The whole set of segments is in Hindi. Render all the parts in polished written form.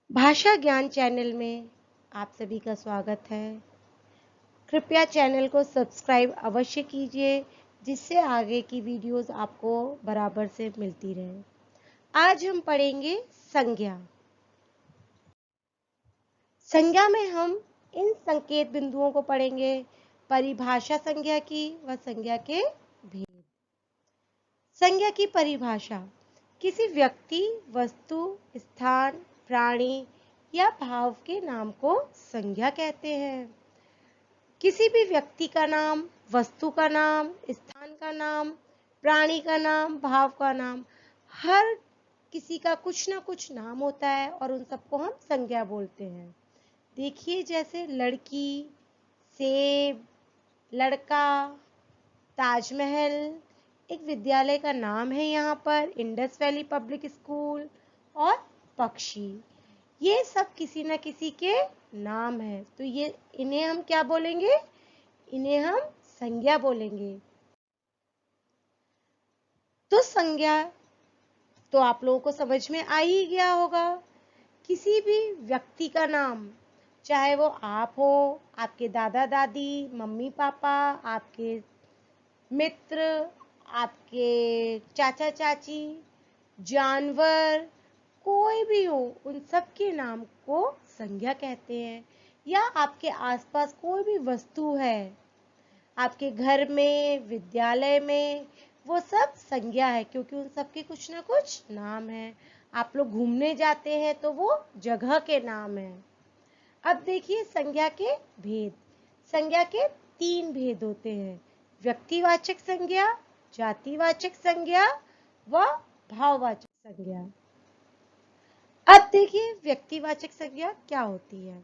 भाषा ज्ञान चैनल में आप सभी का स्वागत है। कृपया चैनल को सब्सक्राइब अवश्य कीजिए, जिससे आगे की वीडियोस आपको बराबर से मिलती रहे। आज हम पढ़ेंगे संज्ञा। संज्ञा में हम इन संकेत बिंदुओं को पढ़ेंगे: परिभाषा संज्ञा की व संज्ञा के भेद। संज्ञा की परिभाषा: किसी व्यक्ति, वस्तु, स्थान, प्राणी या भाव के नाम को संज्ञा कहते हैं। किसी भी व्यक्ति का नाम, वस्तु का नाम, स्थान का नाम, प्राणी का नाम, भाव का नाम, हर किसी का कुछ ना कुछ नाम होता है और उन सबको हम संज्ञा बोलते हैं। देखिए, जैसे लड़की, सेब, लड़का, ताजमहल एक विद्यालय का नाम है यहाँ पर, इंडस वैली पब्लिक स्कूल, और पक्षी, ये सब किसी न किसी के नाम है। तो ये इन्हें हम क्या बोलेंगे? इन्हें हम संज्ञा बोलेंगे। तो संज्ञा तो आप लोगों को समझ में आ ही गया होगा। किसी भी व्यक्ति का नाम, चाहे वो आप हो, आपके दादा दादी, मम्मी पापा, आपके मित्र, आपके चाचा चाची, जानवर, कोई भी हो, उन सब के नाम को संज्ञा कहते हैं। या आपके आसपास कोई भी वस्तु है, आपके घर में, विद्यालय में, वो सब संज्ञा है, क्योंकि उन सब के कुछ ना कुछ नाम है। आप लोग घूमने जाते हैं तो वो जगह के नाम है। अब देखिए संज्ञा के भेद। संज्ञा के 3 भेद होते हैं: व्यक्तिवाचक संज्ञा, जातिवाचक संज्ञा व भाववाचक संज्ञा। अब देखिए व्यक्तिवाचक संज्ञा क्या होती है।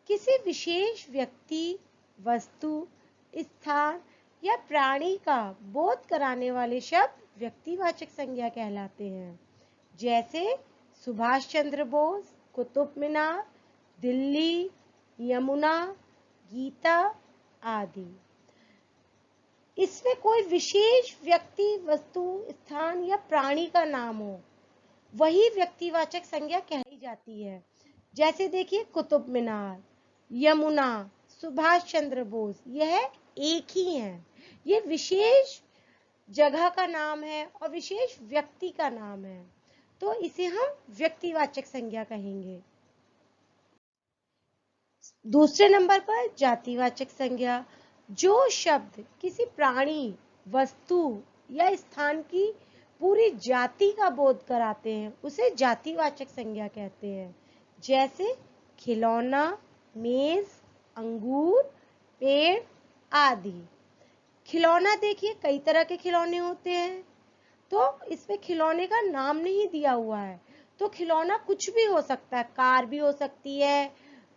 किसी विशेष व्यक्ति, वस्तु, स्थान या प्राणी का बोध कराने वाले शब्द व्यक्तिवाचक संज्ञा कहलाते हैं। जैसे सुभाष चंद्र बोस, कुतुब मीनार, दिल्ली, यमुना, गीता आदि। इसमें कोई विशेष व्यक्ति, वस्तु, स्थान या प्राणी का नाम हो, वही व्यक्तिवाचक संज्ञा कही जाती है। जैसे देखिए कुतुब मीनार, यमुना, सुभाष चंद्र बोस, यह एक ही है। ये विशेष जगह का नाम है और विशेष व्यक्ति का नाम है, तो इसे हम व्यक्तिवाचक संज्ञा कहेंगे। दूसरे नंबर पर जातिवाचक संज्ञा। जो शब्द किसी प्राणी, वस्तु या स्थान की पूरी जाति का बोध कराते हैं, उसे जातिवाचक संज्ञा कहते हैं। जैसे खिलौना, मेज, अंगूर, पेड़ आदि। खिलौना देखिए कई तरह के खिलौने होते हैं, तो इसमें खिलौने का नाम नहीं दिया हुआ है, तो खिलौना कुछ भी हो सकता है, कार भी हो सकती है,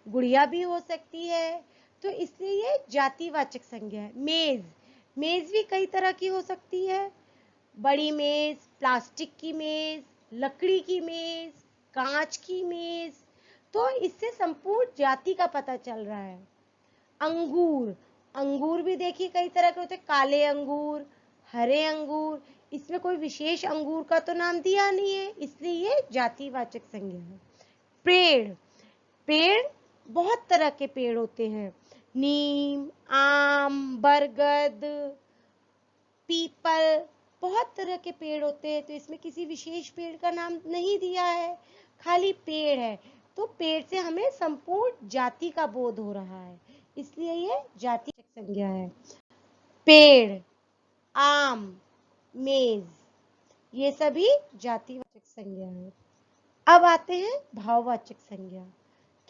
गुड़िया भी हो सकती है, तो इसलिए ये जातिवाचक संज्ञा है। मेज, मेज भी कई तरह की हो सकती है, बड़ी मेज, प्लास्टिक की मेज, लकड़ी की मेज, कांच की मेज, तो इससे संपूर्ण जाति का पता चल रहा है। अंगूर, अंगूर भी देखिए कई तरह के होते हैं, काले अंगूर, हरे अंगूर, इसमें कोई विशेष अंगूर का तो नाम दिया नहीं है, इसलिए ये जातिवाचक संज्ञा है। पेड़, पेड़ बहुत तरह के पेड़ होते हैं, नीम, आम, बरगद, पीपल, बहुत तरह के पेड़ होते हैं, तो इसमें किसी विशेष पेड़ का नाम नहीं दिया है, खाली पेड़ है, तो पेड़ से हमें संपूर्ण जाति का बोध हो रहा है, इसलिए ये जातिवाचक संज्ञा है। पेड़, आम, मेज, ये सभी जातिवाचक संज्ञा है। अब आते हैं भाववाचक संज्ञा।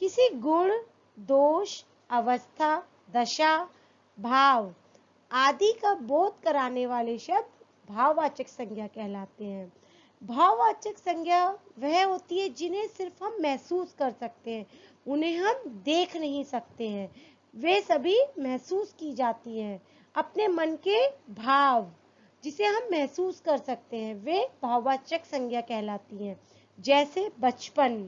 किसी गुण, दोष, अवस्था, दशा, भाव आदि का बोध कराने वाले शब्द भाववाचक संज्ञा कहलाते हैं। भाववाचक संज्ञा वह होती है जिन्हें सिर्फ हम महसूस कर सकते हैं, उन्हें हम देख नहीं सकते हैं, वे सभी महसूस की जाती हैं। अपने मन के भाव जिसे हम महसूस कर सकते हैं, वे भाववाचक संज्ञा कहलाती हैं। जैसे बचपन,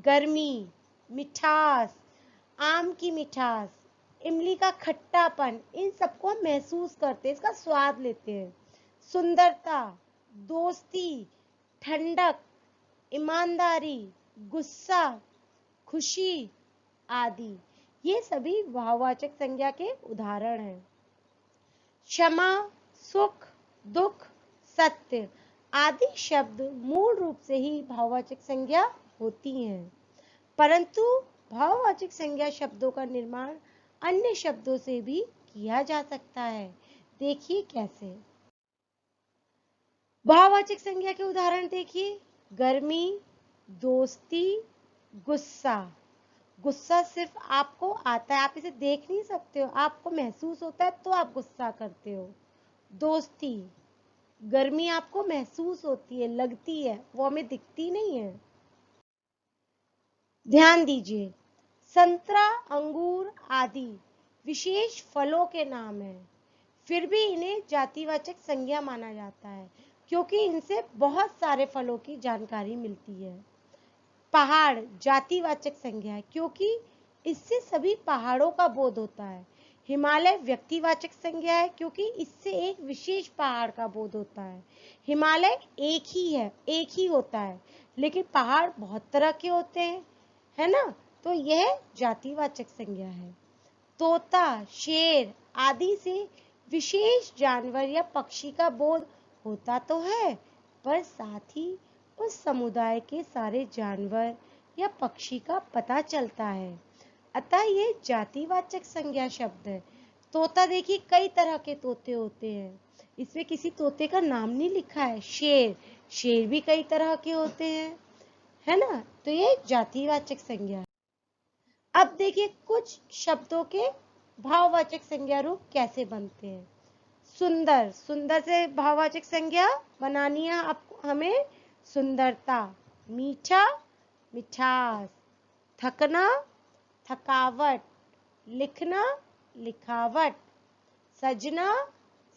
गर्मी, मिठास, आम की मिठास, इमली का खट्टापन, इन सबको हम महसूस करते हैं, इसका स्वाद लेते हैं। सुंदरता, दोस्ती, ठंडक, ईमानदारी, गुस्सा, खुशी आदि ये सभी भाववाचक संज्ञा के उदाहरण हैं। क्षमा, सुख, दुख, सत्य आदि शब्द मूल रूप से ही भाववाचक संज्ञा होती हैं, परंतु भाववाचक संज्ञा शब्दों का निर्माण अन्य शब्दों से भी किया जा सकता है। देखिए कैसे। भाववाचक संज्ञा के उदाहरण देखिए। गर्मी, दोस्ती, गुस्सा। गुस्सा सिर्फ आपको आता है, आप इसे देख नहीं सकते हो, आपको महसूस होता है तो आप गुस्सा करते हो। दोस्ती, गर्मी आपको महसूस होती है, लगती है, वो हमें दिखती नहीं है। ध्यान दीजिए, संतरा, अंगूर आदि विशेष फलों के नाम हैं, फिर भी इन्हें जातिवाचक संज्ञा माना जाता है क्योंकि इनसे बहुत सारे फलों की जानकारी मिलती है। पहाड़ जातिवाचक संज्ञा है क्योंकि इससे सभी पहाड़ों का बोध होता है। हिमालय व्यक्तिवाचक संज्ञा है क्योंकि इससे एक विशेष पहाड़ का बोध होता है। हिमालय एक ही है, एक ही होता है, लेकिन पहाड़ बहुत तरह के होते हैं, है ना, तो यह जातिवाचक संज्ञा है। तोता, शेर आदि से विशेष जानवर या पक्षी का बोध होता तो है, पर साथ ही उस समुदाय के सारे जानवर या पक्षी का पता चलता है, अतः ये जातिवाचक संज्ञा शब्द है। तोता देखिए कई तरह के तोते होते हैं, इसमें किसी तोते का नाम नहीं लिखा है। शेर, शेर भी कई तरह के होते हैं, है ना, तो ये जातिवाचक संज्ञा है। अब देखिए कुछ शब्दों के भाववाचक संज्ञा रूप कैसे बनते हैं। सुंदर, सुंदर से भाववाचक संज्ञा बनानी है आपको हमें, सुंदरता। मीठा, मिठास। थकना, थकावट। लिखना, लिखावट। सजना,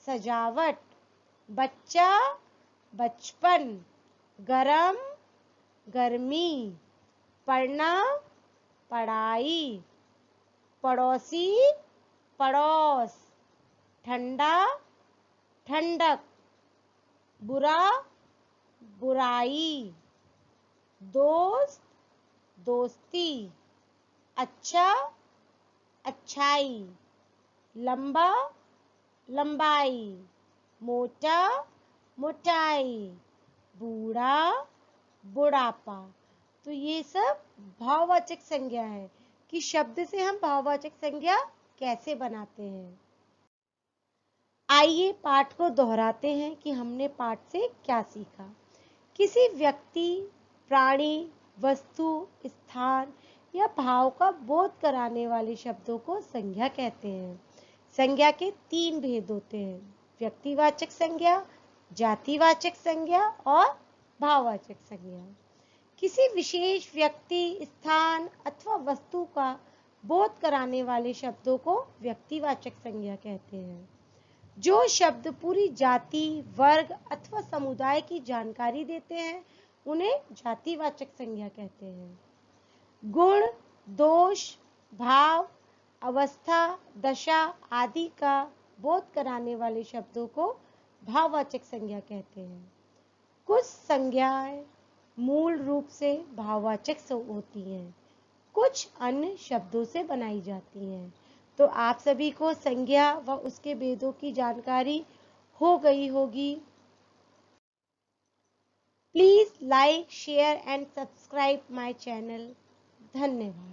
सजावट। बच्चा, बचपन। गरम, गर्मी। पढ़ना, पढ़ाई। पड़ोसी, पड़ोस। ठंडा, ठंडक। बुरा, बुराई। दोस्त, दोस्ती। अच्छा, अच्छाई। लंबा, लंबाई। मोटा, मोटाई। बूढ़ा, बुढ़ापा। तो ये सब भाववाचक संज्ञा है कि शब्द से हम भाववाचक संज्ञा कैसे बनाते हैं। आइए पाठ को दोहराते हैं कि हमने पाठ से क्या सीखा। किसी व्यक्ति, प्राणी, वस्तु, स्थान या भाव का बोध कराने वाले शब्दों को संज्ञा कहते हैं। संज्ञा के 3 भेद होते हैं, व्यक्तिवाचक संज्ञा, जातिवाचक संज्ञा और भाववाचक संज्ञा। किसी विशेष व्यक्ति, स्थान अथवा वस्तु का बोध कराने वाले शब्दों को व्यक्तिवाचक संज्ञा कहते हैं। जो शब्द पूरी जाति, वर्ग अथवा समुदाय की जानकारी देते हैं उन्हें जातिवाचक संज्ञा कहते हैं। गुण, दोष, भाव, अवस्था, दशा आदि का बोध कराने वाले शब्दों को भाववाचक संज्ञा कहते हैं। कुछ संज्ञाएं मूल रूप से भाववाचक होती हैं, कुछ अन्य शब्दों से बनाई जाती हैं। तो आप सभी को संज्ञा व उसके भेदों की जानकारी हो गई होगी। Please like, share and subscribe my channel. धन्यवाद।